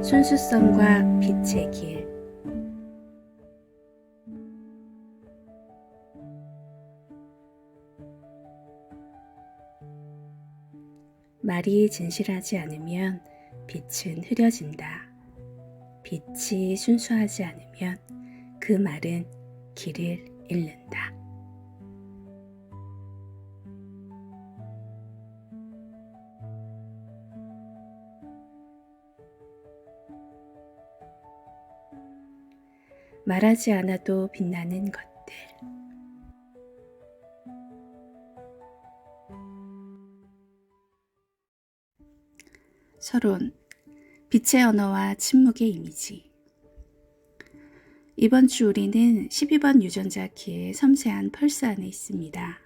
순수성과 빛의 길. 말이 진실하지 않으면 빛은 흐려진다. 빛이 순수하지 않으면 그 말은 길을 잃는다. 말하지 않아도 빛나는 것들. 서론, 빛의 언어와 침묵의 이미지. 이번 주 우리는 12번 유전자 키의 섬세한 펄스 안에 있습니다.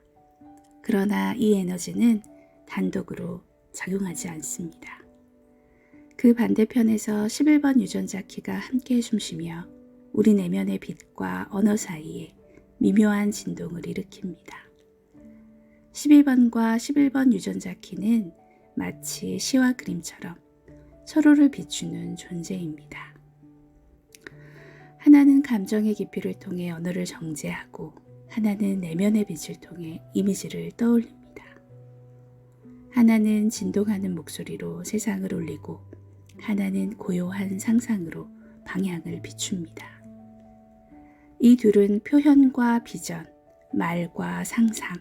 그러나 이 에너지는 단독으로 작용하지 않습니다. 그 반대편에서 11번 유전자 키가 함께 숨쉬며 우리 내면의 빛과 언어 사이에 미묘한 진동을 일으킵니다. 12번과 11번 유전자 키는 마치 시와 그림처럼 서로를 비추는 존재입니다. 하나는 감정의 깊이를 통해 언어를 정제하고 하나는 내면의 빛을 통해 이미지를 떠올립니다. 하나는 진동하는 목소리로 세상을 울리고 하나는 고요한 상상으로 방향을 비춥니다. 이 둘은 표현과 비전, 말과 상상,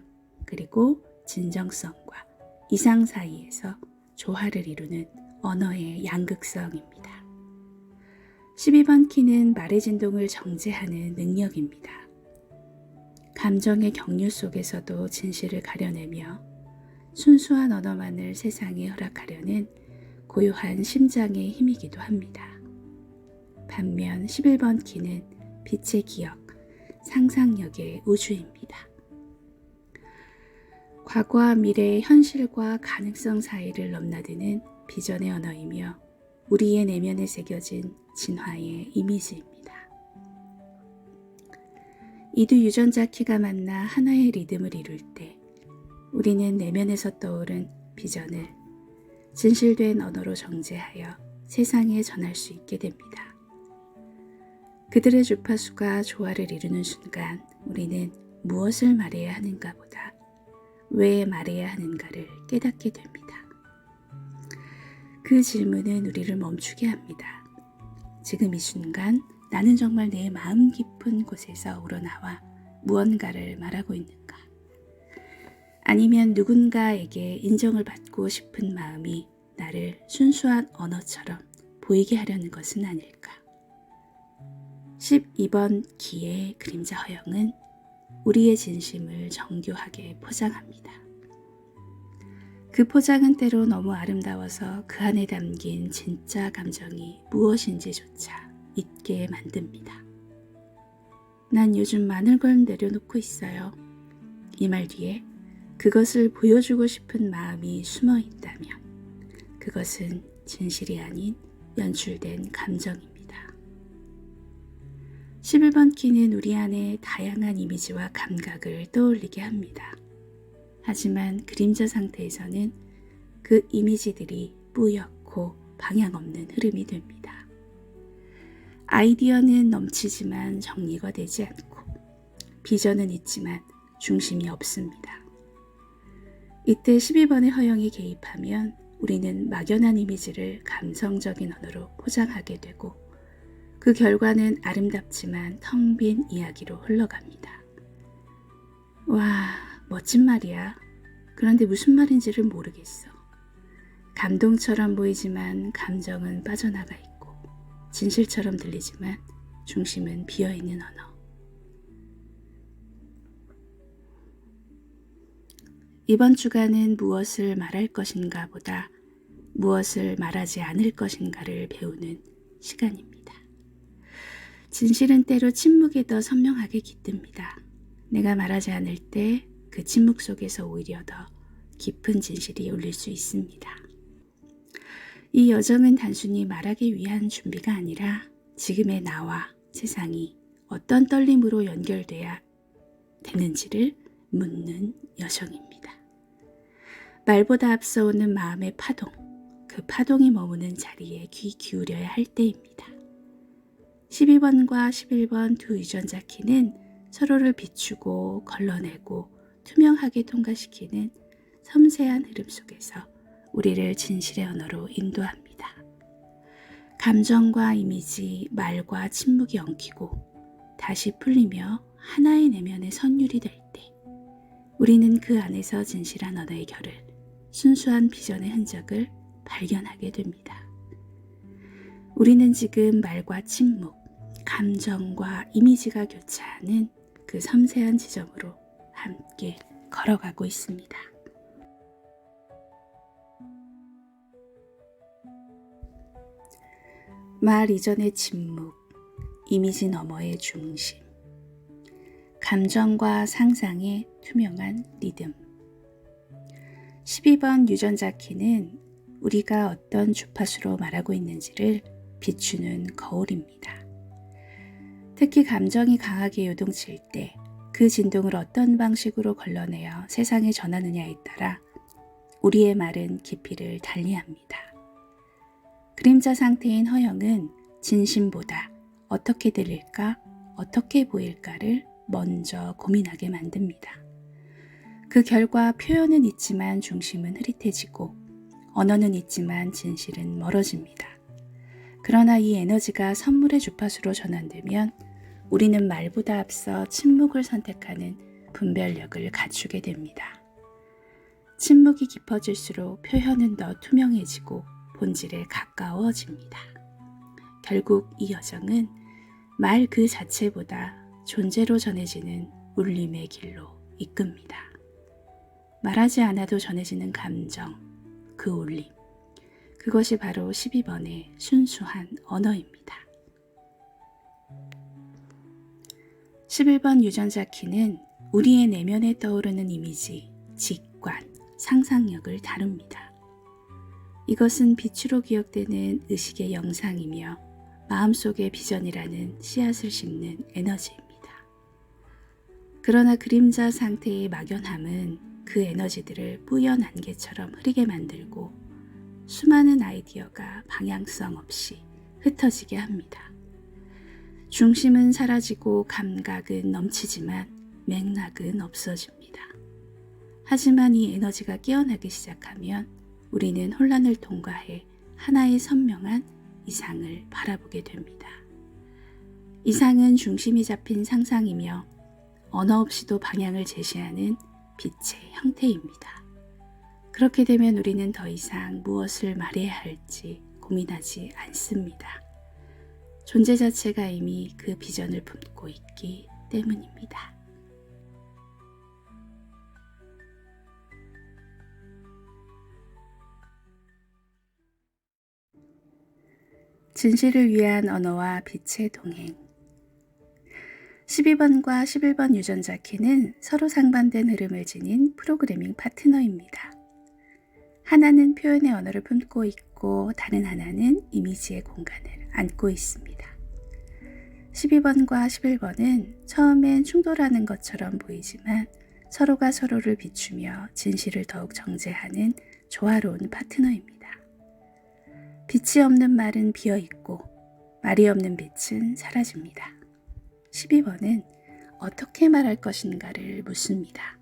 그리고 진정성과 이상 사이에서 조화를 이루는 언어의 양극성입니다. 12번 키는 말의 진동을 정제하는 능력입니다. 감정의 경류 속에서도 진실을 가려내며 순수한 언어만을 세상에 허락하려는 고요한 심장의 힘이기도 합니다. 반면 11번 키는 빛의 기억, 상상력의 우주입니다. 과거와 미래, 현실과 가능성 사이를 넘나드는 비전의 언어이며 우리의 내면에 새겨진 진화의 이미지입니다. 이 두 유전자 키가 만나 하나의 리듬을 이룰 때 우리는 내면에서 떠오른 비전을 진실된 언어로 정제하여 세상에 전할 수 있게 됩니다. 그들의 주파수가 조화를 이루는 순간 우리는 무엇을 말해야 하는가 보다 왜 말해야 하는가를 깨닫게 됩니다. 그 질문은 우리를 멈추게 합니다. 지금 이 순간 나는 정말 내 마음 깊은 곳에서 우러나와 무언가를 말하고 있는가? 아니면 누군가에게 인정을 받고 싶은 마음이 나를 순수한 언어처럼 보이게 하려는 것은 아닐까? 12번 키의 그림자 허영은 우리의 진심을 정교하게 포장합니다. 그 포장은 때로 너무 아름다워서 그 안에 담긴 진짜 감정이 무엇인지조차 잊게 만듭니다. 난 요즘 많은 걸 내려놓고 있어요. 이 말 뒤에 그것을 보여주고 싶은 마음이 숨어 있다면 그것은 진실이 아닌 연출된 감정입니다. 11번 키는 우리 안에 다양한 이미지와 감각을 떠올리게 합니다. 하지만 그림자 상태에서는 그 이미지들이 뿌옇고 방향 없는 흐름이 됩니다. 아이디어는 넘치지만 정리가 되지 않고 비전은 있지만 중심이 없습니다. 이때 12번의 허영이 개입하면 우리는 막연한 이미지를 감성적인 언어로 포장하게 되고 그 결과는 아름답지만 텅 빈 이야기로 흘러갑니다. 와, 멋진 말이야. 그런데 무슨 말인지를 모르겠어. 감동처럼 보이지만 감정은 빠져나가 있고 진실처럼 들리지만 중심은 비어있는 언어. 이번 주간은 무엇을 말할 것인가 보다 무엇을 말하지 않을 것인가를 배우는 시간입니다. 진실은 때로 침묵에 더 선명하게 깃듭니다. 내가 말하지 않을 때 그 침묵 속에서 오히려 더 깊은 진실이 울릴 수 있습니다. 이 여정은 단순히 말하기 위한 준비가 아니라 지금의 나와 세상이 어떤 떨림으로 연결돼야 되는지를 묻는 여정입니다. 말보다 앞서오는 마음의 파동, 그 그 파동이 머무는 자리에 귀 기울여야 할 때입니다. 12번과 11번 두 유전자 키는 서로를 비추고 걸러내고 투명하게 통과시키는 섬세한 흐름 속에서 우리를 진실의 언어로 인도합니다. 감정과 이미지, 말과 침묵이 엉키고 다시 풀리며 하나의 내면의 선율이 될 때 우리는 그 안에서 진실한 언어의 결을, 순수한 비전의 흔적을 발견하게 됩니다. 우리는 지금 말과 침묵, 감정과 이미지가 교차하는 그 섬세한 지점으로 함께 걸어가고 있습니다. 말 이전의 침묵, 이미지 너머의 중심, 감정과 상상의 투명한 리듬. 12번 유전자 키는 우리가 어떤 주파수로 말하고 있는지를 비추는 거울입니다. 특히 감정이 강하게 요동칠 때 그 진동을 어떤 방식으로 걸러내어 세상에 전하느냐에 따라 우리의 말은 깊이를 달리합니다. 그림자 상태인 허영은 진심보다 어떻게 들릴까, 어떻게 보일까를 먼저 고민하게 만듭니다. 그 결과 표현은 있지만 중심은 흐릿해지고 언어는 있지만 진실은 멀어집니다. 그러나 이 에너지가 선물의 주파수로 전환되면 우리는 말보다 앞서 침묵을 선택하는 분별력을 갖추게 됩니다. 침묵이 깊어질수록 표현은 더 투명해지고 본질에 가까워집니다. 결국 이 여정은 말 그 자체보다 존재로 전해지는 울림의 길로 이끕니다. 말하지 않아도 전해지는 감정, 그 울림, 그것이 바로 12번의 순수한 언어입니다. 11번 유전자 키는 우리의 내면에 떠오르는 이미지, 직관, 상상력을 다룹니다. 이것은 빛으로 기억되는 의식의 영상이며 마음속의 비전이라는 씨앗을 심는 에너지입니다. 그러나 그림자 상태의 막연함은 그 에너지들을 뿌연 안개처럼 흐리게 만들고 수많은 아이디어가 방향성 없이 흩어지게 합니다. 중심은 사라지고 감각은 넘치지만 맥락은 없어집니다. 하지만 이 에너지가 깨어나기 시작하면 우리는 혼란을 통과해 하나의 선명한 이상을 바라보게 됩니다. 이상은 중심이 잡힌 상상이며 언어 없이도 방향을 제시하는 빛의 형태입니다. 그렇게 되면 우리는 더 이상 무엇을 말해야 할지 고민하지 않습니다. 존재 자체가 이미 그 비전을 품고 있기 때문입니다. 진실을 위한 언어와 빛의 동행. 12번과 11번 유전자 키는 서로 상반된 흐름을 지닌 프로그래밍 파트너입니다. 하나는 표현의 언어를 품고 있고 다른 하나는 이미지의 공간을 안고 있습니다. 12번과 11번은 처음엔 충돌하는 것처럼 보이지만 서로가 서로를 비추며 진실을 더욱 정제하는 조화로운 파트너입니다. 빛이 없는 말은 비어있고 말이 없는 빛은 사라집니다. 12번은 어떻게 말할 것인가를 묻습니다.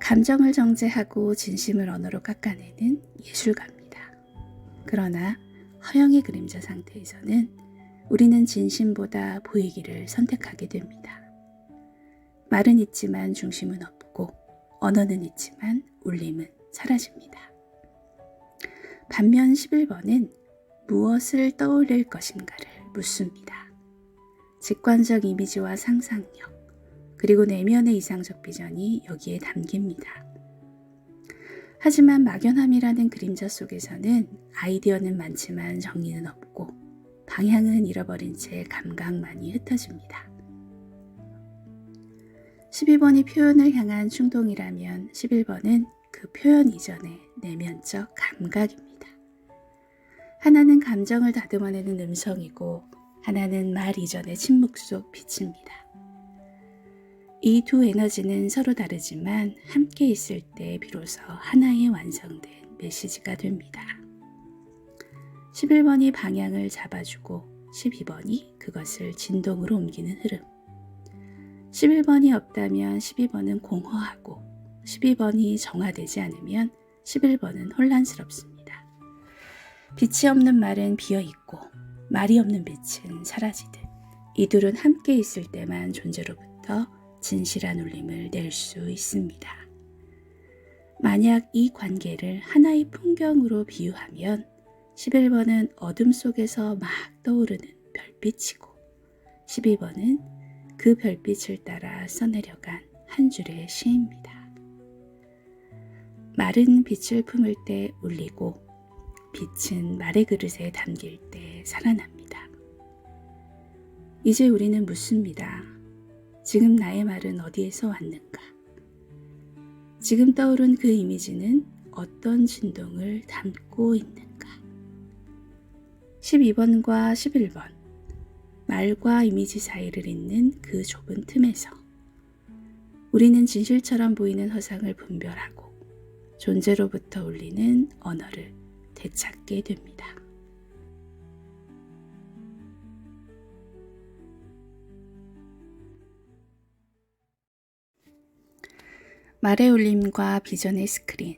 감정을 정제하고 진심을 언어로 깎아내는 예술가입니다. 그러나 허영의 그림자 상태에서는 우리는 진심보다 보이기를 선택하게 됩니다. 말은 있지만 중심은 없고 언어는 있지만 울림은 사라집니다. 반면 11번은 무엇을 떠올릴 것인가를 묻습니다. 직관적 이미지와 상상력, 그리고 내면의 이상적 비전이 여기에 담깁니다. 하지만 막연함이라는 그림자 속에서는 아이디어는 많지만 정리는 없고 방향은 잃어버린 채 감각만이 흩어집니다. 12번이 표현을 향한 충동이라면 11번은 그 표현 이전의 내면적 감각입니다. 하나는 감정을 다듬어내는 음성이고 하나는 말 이전의 침묵 속 빛입니다. 이 두 에너지는 서로 다르지만 함께 있을 때 비로소 하나의 완성된 메시지가 됩니다. 11번이 방향을 잡아주고 12번이 그것을 진동으로 옮기는 흐름. 11번이 없다면 12번은 공허하고 12번이 정화되지 않으면 11번은 혼란스럽습니다. 빛이 없는 말은 비어있고 말이 없는 빛은 사라지듯 이 둘은 함께 있을 때만 존재로부터 진실한 울림을 낼 수 있습니다. 만약 이 관계를 하나의 풍경으로 비유하면 11번은 어둠 속에서 막 떠오르는 별빛이고 12번은 그 별빛을 따라 써내려간 한 줄의 시입니다. 말은 빛을 품을 때 울리고 빛은 말의 그릇에 담길 때 살아납니다. 이제 우리는 묻습니다. 지금 나의 말은 어디에서 왔는가? 지금 떠오른 그 이미지는 어떤 진동을 담고 있는가? 12번과 11번, 말과 이미지 사이를 잇는 그 좁은 틈에서 우리는 진실처럼 보이는 허상을 분별하고 존재로부터 울리는 언어를 되찾게 됩니다. 말의 울림과 비전의 스크린.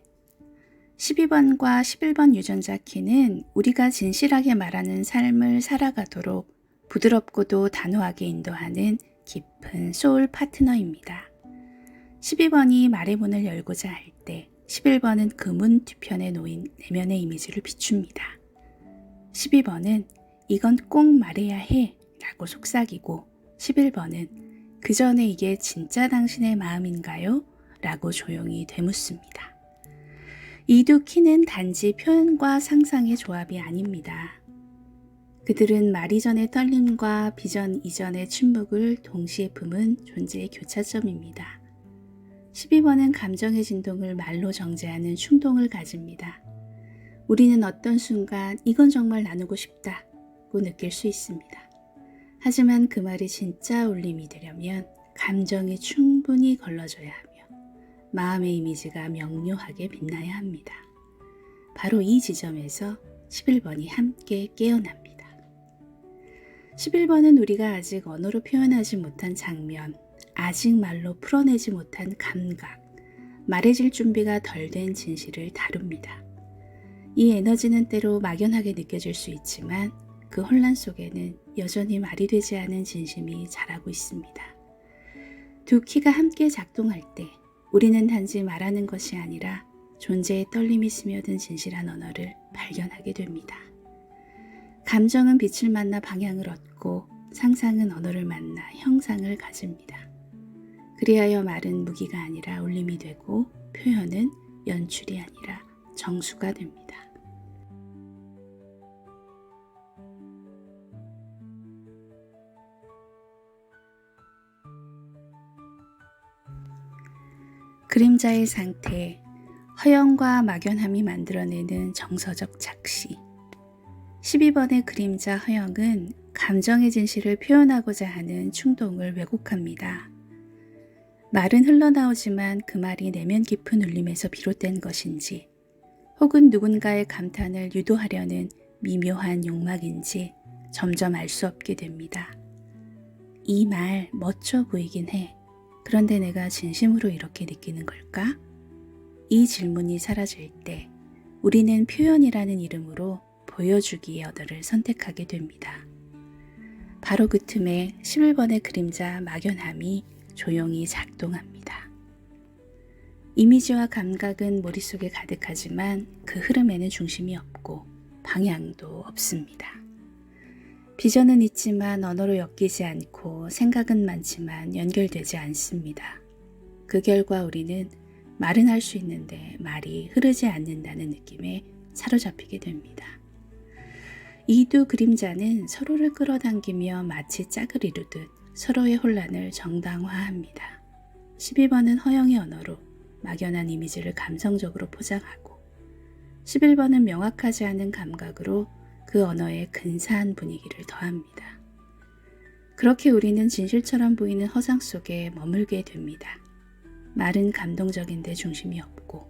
12번과 11번 유전자 키는 우리가 진실하게 말하는 삶을 살아가도록 부드럽고도 단호하게 인도하는 깊은 소울 파트너입니다. 12번이 말의 문을 열고자 할 때 11번은 그 문 뒤편에 놓인 내면의 이미지를 비춥니다. 12번은 이건 꼭 말해야 해 라고 속삭이고 11번은 그 전에 이게 진짜 당신의 마음인가요? 라고 조용히 되묻습니다. 이 두 키는 단지 표현과 상상의 조합이 아닙니다. 그들은 말 이전의 떨림과 비전 이전의 침묵을 동시에 품은 존재의 교차점입니다. 12번은 감정의 진동을 말로 정제하는 충동을 가집니다. 우리는 어떤 순간 이건 정말 나누고 싶다고 느낄 수 있습니다. 하지만 그 말이 진짜 울림이 되려면 감정이 충분히 걸러져야 하며 마음의 이미지가 명료하게 빛나야 합니다. 바로 이 지점에서 11번이 함께 깨어납니다. 11번은 우리가 아직 언어로 표현하지 못한 장면, 아직 말로 풀어내지 못한 감각, 말해질 준비가 덜 된 진실을 다룹니다. 이 에너지는 때로 막연하게 느껴질 수 있지만 그 혼란 속에는 여전히 말이 되지 않은 진심이 자라고 있습니다. 두 키가 함께 작동할 때 우리는 단지 말하는 것이 아니라 존재의 떨림이 스며든 진실한 언어를 발견하게 됩니다. 감정은 빛을 만나 방향을 얻고 상상은 언어를 만나 형상을 가집니다. 그리하여 말은 무기가 아니라 울림이 되고 표현은 연출이 아니라 정수가 됩니다. 그림자의 상태, 허영과 막연함이 만들어내는 정서적 착시. 12번의 그림자 허영은 감정의 진실을 표현하고자 하는 충동을 왜곡합니다. 말은 흘러나오지만 그 말이 내면 깊은 울림에서 비롯된 것인지 혹은 누군가의 감탄을 유도하려는 미묘한 욕망인지 점점 알 수 없게 됩니다. 이 말 멋져 보이긴 해. 그런데 내가 진심으로 이렇게 느끼는 걸까? 이 질문이 사라질 때 우리는 표현이라는 이름으로 보여주기의 언어를 선택하게 됩니다. 바로 그 틈에 11번의 그림자 막연함이 조용히 작동합니다. 이미지와 감각은 머릿속에 가득하지만 그 흐름에는 중심이 없고 방향도 없습니다. 비전은 있지만 언어로 엮이지 않고 생각은 많지만 연결되지 않습니다. 그 결과 우리는 말은 할 수 있는데 말이 흐르지 않는다는 느낌에 사로잡히게 됩니다. 이 두 그림자는 서로를 끌어당기며 마치 짝을 이루듯 서로의 혼란을 정당화합니다. 12번은 허영의 언어로 막연한 이미지를 감성적으로 포장하고 11번은 명확하지 않은 감각으로 그 언어에 근사한 분위기를 더합니다. 그렇게 우리는 진실처럼 보이는 허상 속에 머물게 됩니다. 말은 감동적인데 중심이 없고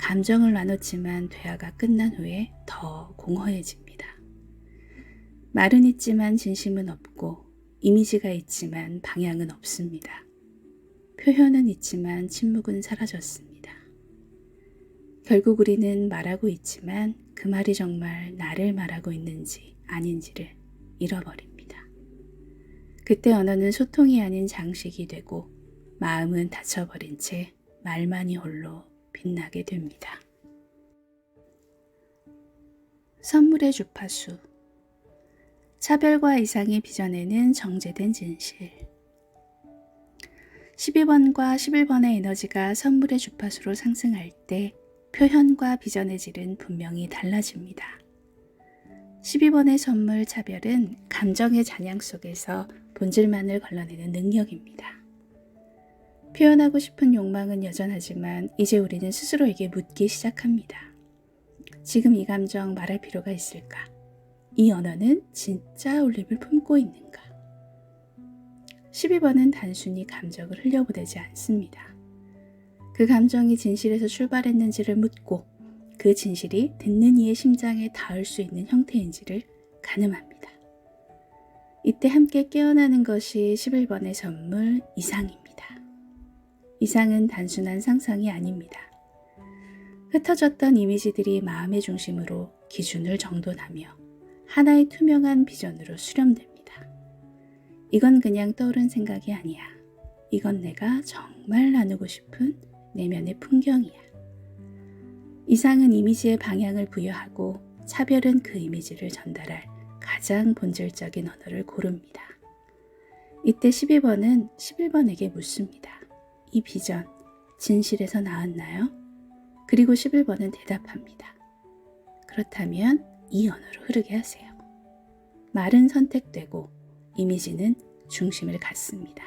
감정을 나눴지만 대화가 끝난 후에 더 공허해집니다. 말은 있지만 진심은 없고 이미지가 있지만 방향은 없습니다. 표현은 있지만 침묵은 사라졌습니다. 결국 우리는 말하고 있지만 그 말이 정말 나를 말하고 있는지 아닌지를 잃어버립니다. 그때 언어는 소통이 아닌 장식이 되고 마음은 닫혀버린 채 말만이 홀로 빛나게 됩니다. 선물의 주파수. 차별과 이상의 빚어내는 정제된 진실. 12번과 11번의 에너지가 선물의 주파수로 상승할 때 표현과 빚어내 질은 분명히 달라집니다. 12번의 선물 차별은 감정의 잔향 속에서 본질만을 걸러내는 능력입니다. 표현하고 싶은 욕망은 여전하지만 이제 우리는 스스로에게 묻기 시작합니다. 지금 이 감정 말할 필요가 있을까? 이 언어는 진짜 울림을 품고 있는가? 12번은 단순히 감정을 흘려보내지 않습니다. 그 감정이 진실에서 출발했는지를 묻고 그 진실이 듣는 이의 심장에 닿을 수 있는 형태인지를 가늠합니다. 이때 함께 깨어나는 것이 11번의 선물 이상입니다. 이상은 단순한 상상이 아닙니다. 흩어졌던 이미지들이 마음의 중심으로 기준을 정돈하며 하나의 투명한 비전으로 수렴됩니다. 이건 그냥 떠오른 생각이 아니야. 이건 내가 정말 나누고 싶은 내면의 풍경이야. 이상은 이미지의 방향을 부여하고 차별은 그 이미지를 전달할 가장 본질적인 언어를 고릅니다. 이때 12번은 11번에게 묻습니다. 이 비전, 진실에서 나왔나요? 그리고 11번은 대답합니다. 그렇다면 이 언어로 흐르게 하세요. 말은 선택되고 이미지는 중심을 갖습니다.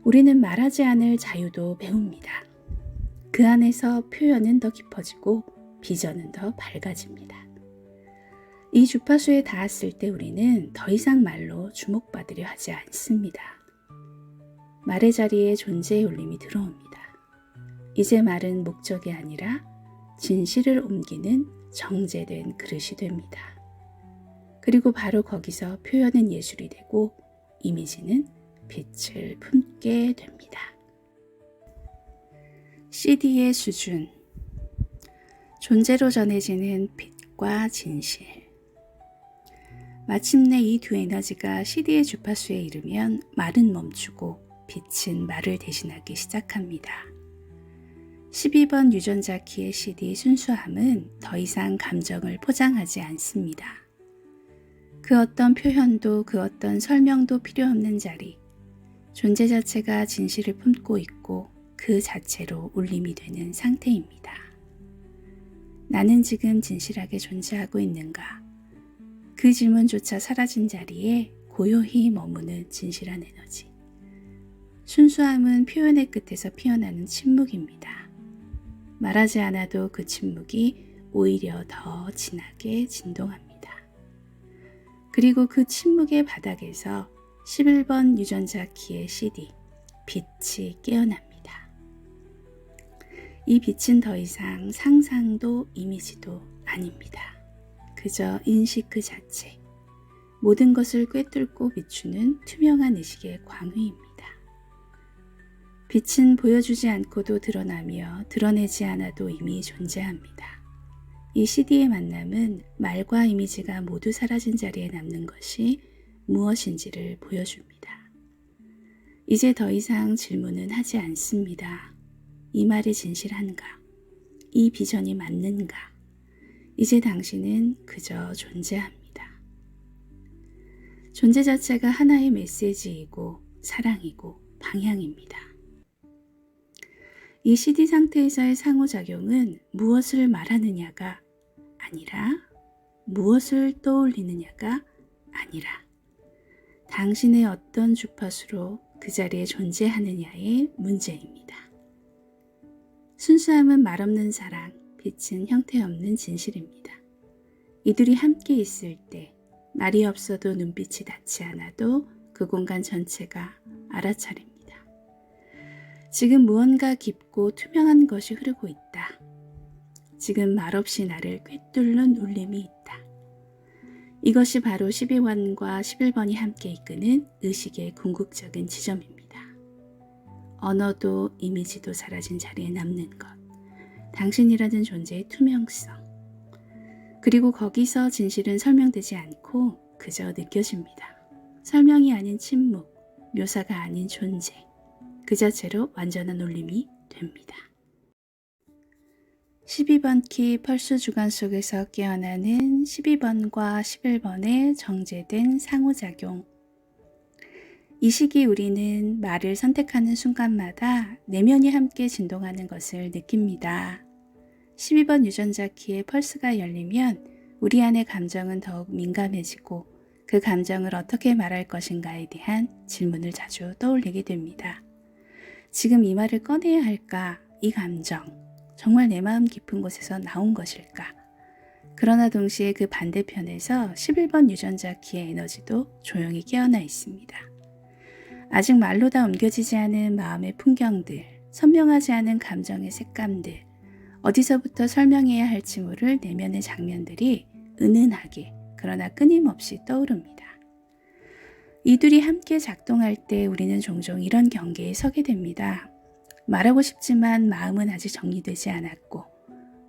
우리는 말하지 않을 자유도 배웁니다. 그 안에서 표현은 더 깊어지고 비전은 더 밝아집니다. 이 주파수에 닿았을 때 우리는 더 이상 말로 주목받으려 하지 않습니다. 말의 자리에 존재의 울림이 들어옵니다. 이제 말은 목적이 아니라 진실을 옮기는 정제된 그릇이 됩니다. 그리고 바로 거기서 표현은 예술이 되고 이미지는 빛을 품게 됩니다. CD의 수준. 존재로 전해지는 빛과 진실. 마침내 이 두 에너지가 CD의 주파수에 이르면 말은 멈추고 빛은 말을 대신하기 시작합니다. 12번 유전자 키의 CD 순수함은 더 이상 감정을 포장하지 않습니다. 그 어떤 표현도 그 어떤 설명도 필요 없는 자리, 존재 자체가 진실을 품고 있고 그 자체로 울림이 되는 상태입니다. 나는 지금 진실하게 존재하고 있는가? 그 질문조차 사라진 자리에 고요히 머무는 진실한 에너지. 순수함은 표현의 끝에서 피어나는 침묵입니다. 말하지 않아도 그 침묵이 오히려 더 진하게 진동합니다. 그리고 그 침묵의 바닥에서 11번 유전자 키의 CD, 빛이 깨어납니다. 이 빛은 더 이상 상상도 이미지도 아닙니다. 그저 인식 그 자체, 모든 것을 꿰뚫고 비추는 투명한 의식의 광위입니다. 빛은 보여주지 않고도 드러나며 드러내지 않아도 이미 존재합니다. 이 CD의 만남은 말과 이미지가 모두 사라진 자리에 남는 것이 무엇인지를 보여줍니다. 이제 더 이상 질문은 하지 않습니다. 이 말이 진실한가? 이 비전이 맞는가? 이제 당신은 그저 존재합니다. 존재 자체가 하나의 메시지이고 사랑이고 방향입니다. 이 CD 상태에서의 상호작용은 무엇을 말하느냐가 아니라 무엇을 떠올리느냐가 아니라 당신의 어떤 주파수로 그 자리에 존재하느냐의 문제입니다. 순수함은 말없는 사랑, 빛은 형태없는 진실입니다. 이들이 함께 있을 때 말이 없어도 눈빛이 닿지 않아도 그 공간 전체가 알아차립니다. 지금 무언가 깊고 투명한 것이 흐르고 있다. 지금 말없이 나를 꿰뚫는 울림이 있다. 이것이 바로 12번과 11번이 함께 이끄는 의식의 궁극적인 지점입니다. 언어도 이미지도 사라진 자리에 남는 것, 당신이라는 존재의 투명성, 그리고 거기서 진실은 설명되지 않고 그저 느껴집니다. 설명이 아닌 침묵, 묘사가 아닌 존재, 그 자체로 완전한 울림이 됩니다. 12번 키 펄스 주간 속에서 깨어나는 12번과 11번의 정제된 상호작용. 이 시기 우리는 말을 선택하는 순간마다 내면이 함께 진동하는 것을 느낍니다. 12번 유전자 키의 펄스가 열리면 우리 안의 감정은 더욱 민감해지고 그 감정을 어떻게 말할 것인가에 대한 질문을 자주 떠올리게 됩니다. 지금 이 말을 꺼내야 할까? 이 감정, 정말 내 마음 깊은 곳에서 나온 것일까? 그러나 동시에 그 반대편에서 11번 유전자 키의 에너지도 조용히 깨어나 있습니다. 아직 말로 다 옮겨지지 않은 마음의 풍경들, 선명하지 않은 감정의 색감들, 어디서부터 설명해야 할지 모를 내면의 장면들이 은은하게 그러나 끊임없이 떠오릅니다. 이 둘이 함께 작동할 때 우리는 종종 이런 경계에 서게 됩니다. 말하고 싶지만 마음은 아직 정리되지 않았고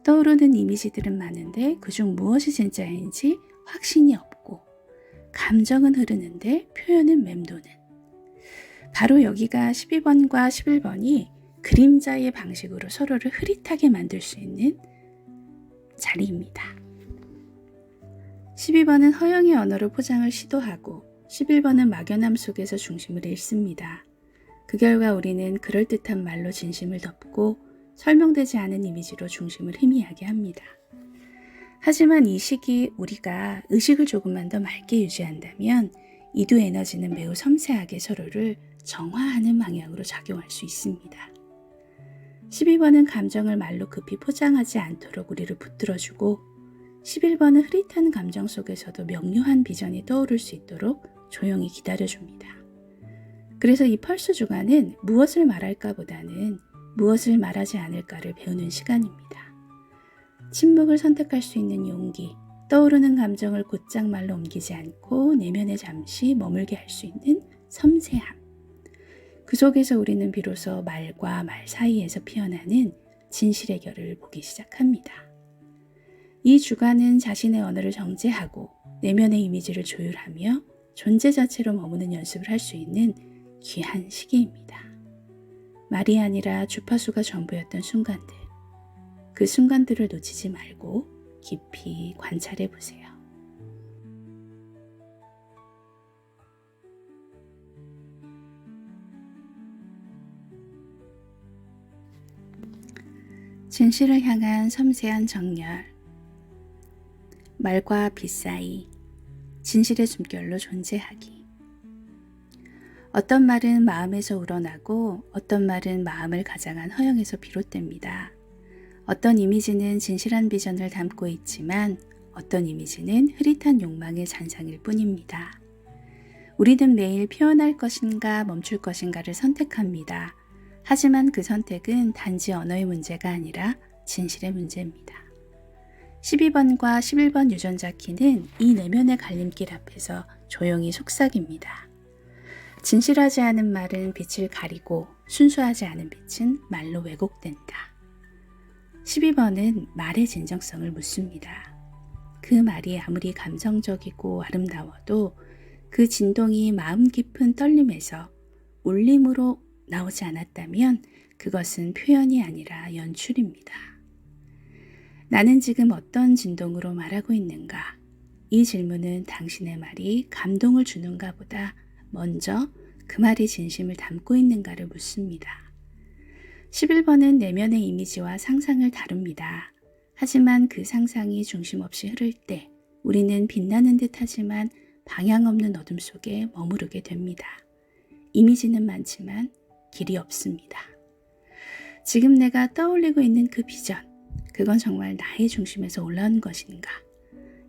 떠오르는 이미지들은 많은데 그중 무엇이 진짜인지 확신이 없고 감정은 흐르는데 표현은 맴도는, 바로 여기가 12번과 11번이 그림자의 방식으로 서로를 흐릿하게 만들 수 있는 자리입니다. 12번은 허영의 언어로 포장을 시도하고 11번은 막연함 속에서 중심을 잃습니다. 그 결과 우리는 그럴듯한 말로 진심을 덮고 설명되지 않은 이미지로 중심을 희미하게 합니다. 하지만 이 시기 우리가 의식을 조금만 더 맑게 유지한다면 이 두 에너지는 매우 섬세하게 서로를 정화하는 방향으로 작용할 수 있습니다. 12번은 감정을 말로 급히 포장하지 않도록 우리를 붙들어주고 11번은 흐릿한 감정 속에서도 명료한 비전이 떠오를 수 있도록 조용히 기다려줍니다. 그래서 이 펄스 주간은 무엇을 말할까 보다는 무엇을 말하지 않을까를 배우는 시간입니다. 침묵을 선택할 수 있는 용기, 떠오르는 감정을 곧장 말로 옮기지 않고 내면에 잠시 머물게 할 수 있는 섬세함. 그 속에서 우리는 비로소 말과 말 사이에서 피어나는 진실의 결을 보기 시작합니다. 이 주간은 자신의 언어를 정제하고 내면의 이미지를 조율하며 존재 자체로 머무는 연습을 할 수 있는 귀한 시기입니다. 말이 아니라 주파수가 전부였던 순간들, 그 순간들을 놓치지 말고 깊이 관찰해 보세요. 진실을 향한 섬세한 정렬. 말과 빛 사이 진실의 숨결로 존재하기. 어떤 말은 마음에서 우러나고 어떤 말은 마음을 가장한 허영에서 비롯됩니다. 어떤 이미지는 진실한 비전을 담고 있지만 어떤 이미지는 흐릿한 욕망의 잔상일 뿐입니다. 우리는 매일 표현할 것인가 멈출 것인가를 선택합니다. 하지만 그 선택은 단지 언어의 문제가 아니라 진실의 문제입니다. 12번과 11번 유전자 키는 이 내면의 갈림길 앞에서 조용히 속삭입니다. 진실하지 않은 말은 빛을 가리고 순수하지 않은 빛은 말로 왜곡된다. 12번은 말의 진정성을 묻습니다. 그 말이 아무리 감성적이고 아름다워도 그 진동이 마음 깊은 떨림에서 울림으로 나오지 않았다면 그것은 표현이 아니라 연출입니다. 나는 지금 어떤 진동으로 말하고 있는가? 이 질문은 당신의 말이 감동을 주는가 보다 먼저 그 말이 진심을 담고 있는가를 묻습니다. 11번은 내면의 이미지와 상상을 다룹니다. 하지만 그 상상이 중심 없이 흐를 때 우리는 빛나는 듯 하지만 방향 없는 어둠 속에 머무르게 됩니다. 이미지는 많지만 길이 없습니다. 지금 내가 떠올리고 있는 그 비전, 그건 정말 나의 중심에서 올라온 것인가?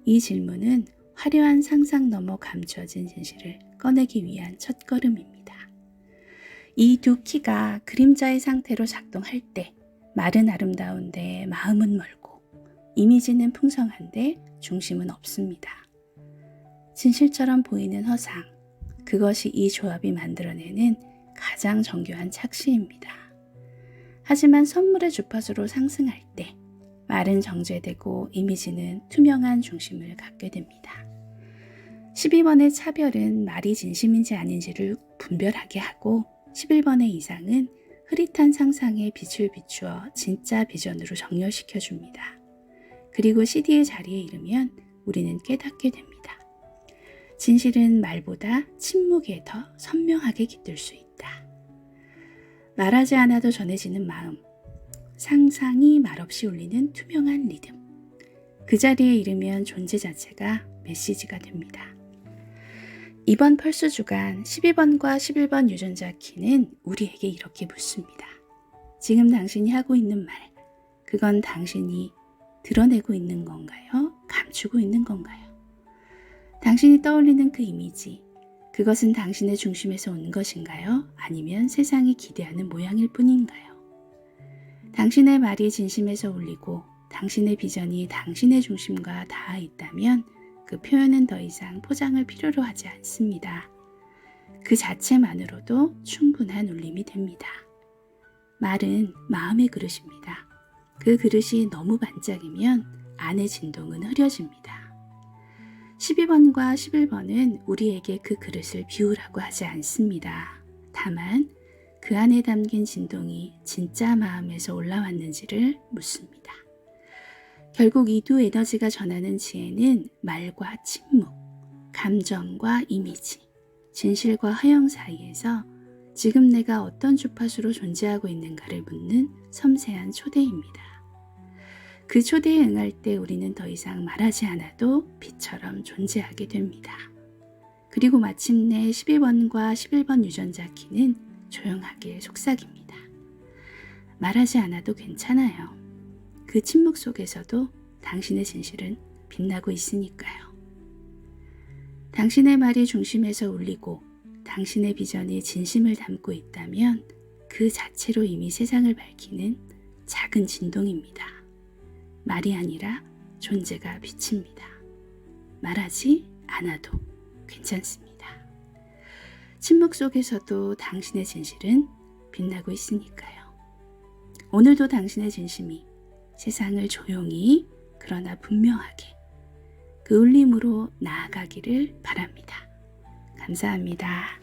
이 질문은 화려한 상상 너머 감춰진 진실을 꺼내기 위한 첫걸음입니다. 이 두 키가 그림자의 상태로 작동할 때 말은 아름다운데 마음은 멀고 이미지는 풍성한데 중심은 없습니다. 진실처럼 보이는 허상, 그것이 이 조합이 만들어내는 가장 정교한 착시입니다. 하지만 선물의 주파수로 상승할 때 말은 정제되고 이미지는 투명한 중심을 갖게 됩니다. 12번의 차별은 말이 진심인지 아닌지를 분별하게 하고 11번의 이상은 흐릿한 상상에 빛을 비추어 진짜 비전으로 정렬시켜 줍니다. 그리고 CD의 자리에 이르면 우리는 깨닫게 됩니다. 진실은 말보다 침묵에 더 선명하게 깃들 수 있다. 말하지 않아도 전해지는 마음, 상상이 말없이 울리는 투명한 리듬. 그 자리에 이르면 존재 자체가 메시지가 됩니다. 이번 펄스 주간 12번과 11번 유전자 키는 우리에게 이렇게 묻습니다. 지금 당신이 하고 있는 말, 그건 당신이 드러내고 있는 건가요? 감추고 있는 건가요? 당신이 떠올리는 그 이미지, 그것은 당신의 중심에서 온 것인가요? 아니면 세상이 기대하는 모양일 뿐인가요? 당신의 말이 진심에서 울리고 당신의 비전이 당신의 중심과 닿아 있다면 그 표현은 더 이상 포장을 필요로 하지 않습니다. 그 자체만으로도 충분한 울림이 됩니다. 말은 마음의 그릇입니다. 그 그릇이 너무 반짝이면 안의 진동은 흐려집니다. 12번과 11번은 우리에게 그 그릇을 비우라고 하지 않습니다. 다만 그 안에 담긴 진동이 진짜 마음에서 올라왔는지를 묻습니다. 결국 이 두 에너지가 전하는 지혜는 말과 침묵, 감정과 이미지, 진실과 허영 사이에서 지금 내가 어떤 주파수로 존재하고 있는가를 묻는 섬세한 초대입니다. 그 초대에 응할 때 우리는 더 이상 말하지 않아도 빛처럼 존재하게 됩니다. 그리고 마침내 12번과 11번 유전자 키는 조용하게 속삭입니다. 말하지 않아도 괜찮아요. 그 침묵 속에서도 당신의 진실은 빛나고 있으니까요. 당신의 말이 중심에서 울리고 당신의 비전이 진심을 담고 있다면 그 자체로 이미 세상을 밝히는 작은 진동입니다. 말이 아니라 존재가 빛입니다. 말하지 않아도 괜찮습니다. 침묵 속에서도 당신의 진실은 빛나고 있으니까요. 오늘도 당신의 진심이 세상을 조용히 그러나 분명하게 그 울림으로 나아가기를 바랍니다. 감사합니다.